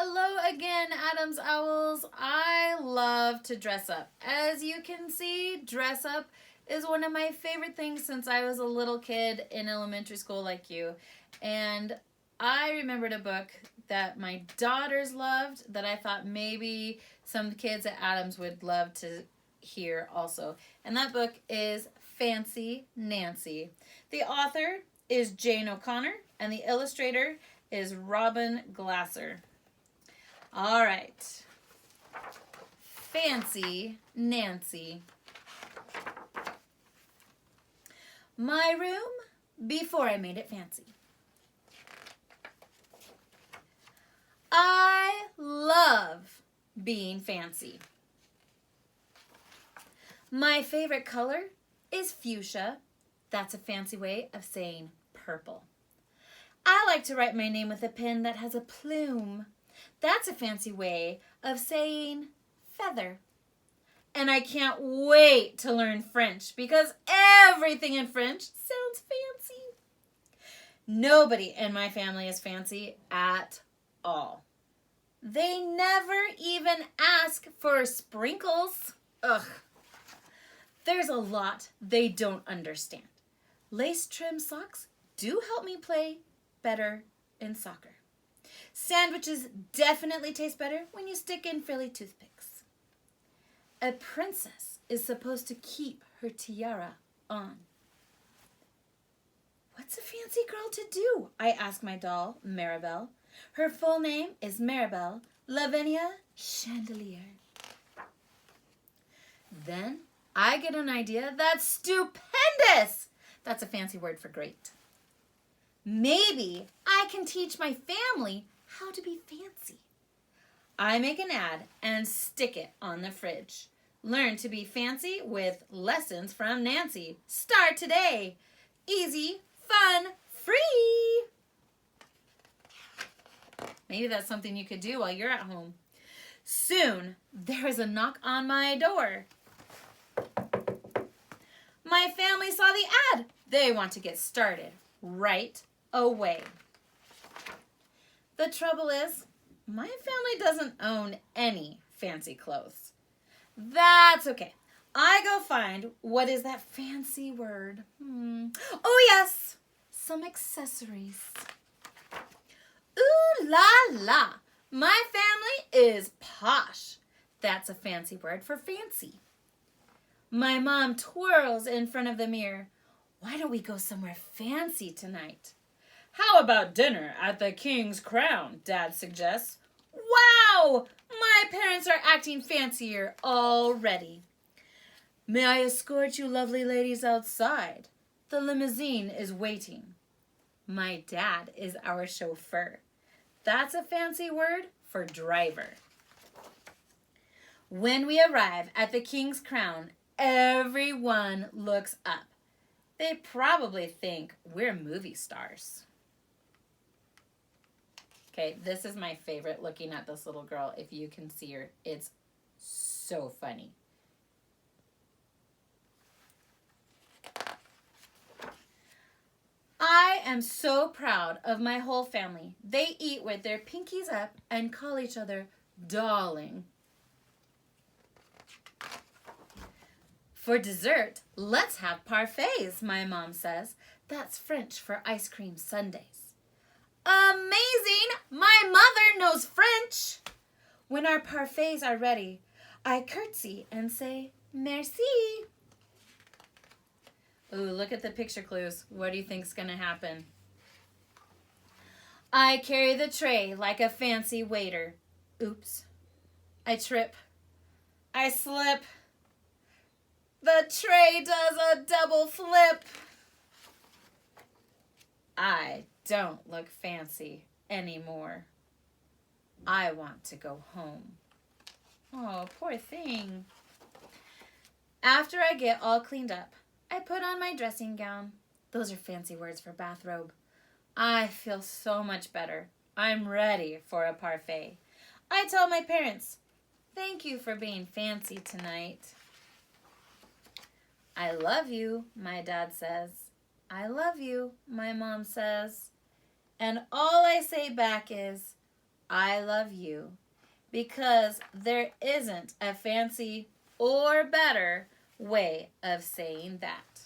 Hello again, Adams Owls. I love to dress up. As you can see, dress up is one of my favorite things since I was a little kid in elementary school like you. And I remembered a book that my daughters loved that I thought maybe some kids at Adams would love to hear also. And that book is Fancy Nancy. The author is Jane O'Connor and the illustrator is Robin Glasser. All right. Fancy Nancy. My room before I made it fancy. I love being fancy. My favorite color is fuchsia. That's a fancy way of saying purple. I like to write my name with a pen that has a plume. That's a fancy way of saying feather. And I can't wait to learn French because everything in French sounds fancy. Nobody in my family is fancy at all. They never even ask for sprinkles. Ugh. There's a lot they don't understand. Lace trim socks do help me play better in soccer. Sandwiches definitely taste better when you stick in frilly toothpicks. A princess is supposed to keep her tiara on. What's a fancy girl to do? I ask my doll, Maribel. Her full name is Maribel Lavinia Chandelier. Then I get an idea that's stupendous. That's a fancy word for great. Maybe I can teach my family how to be fancy. I make an ad and stick it on the fridge. Learn to be fancy with lessons from Nancy. Start today. Easy, fun, free. Maybe that's something you could do while you're at home. Soon, there is a knock on my door. My family saw the ad. They want to get started right away. The trouble is, my family doesn't own any fancy clothes. That's okay. I go find what is that fancy word. Oh yes, some accessories. Ooh la la, my family is posh. That's a fancy word for fancy. My mom twirls in front of the mirror. Why don't we go somewhere fancy tonight? How about dinner at the King's Crown, Dad suggests. Wow! My parents are acting fancier already. May I escort you lovely ladies outside? The limousine is waiting. My dad is our chauffeur. That's a fancy word for driver. When we arrive at the King's Crown, everyone looks up. They probably think we're movie stars. Okay, this is my favorite, looking at this little girl. If you can see her, it's so funny. I am so proud of my whole family. They eat with their pinkies up and call each other darling. For dessert, let's have parfaits, my mom says. That's French for ice cream sundaes. Amazing! My mother knows French! When our parfaits are ready, I curtsy and say, merci. Ooh, look at the picture clues. What do you think's gonna happen? I carry the tray like a fancy waiter. Oops. I trip. I slip. The tray does a double flip. I don't look fancy anymore. I want to go home. Oh, poor thing. After I get all cleaned up, I put on my dressing gown. Those are fancy words for bathrobe. I feel so much better. I'm ready for a parfait. I tell my parents, thank you for being fancy tonight. I love you, my dad says. I love you, my mom says. And all I say back is, I love you, because there isn't a fancy or better way of saying that.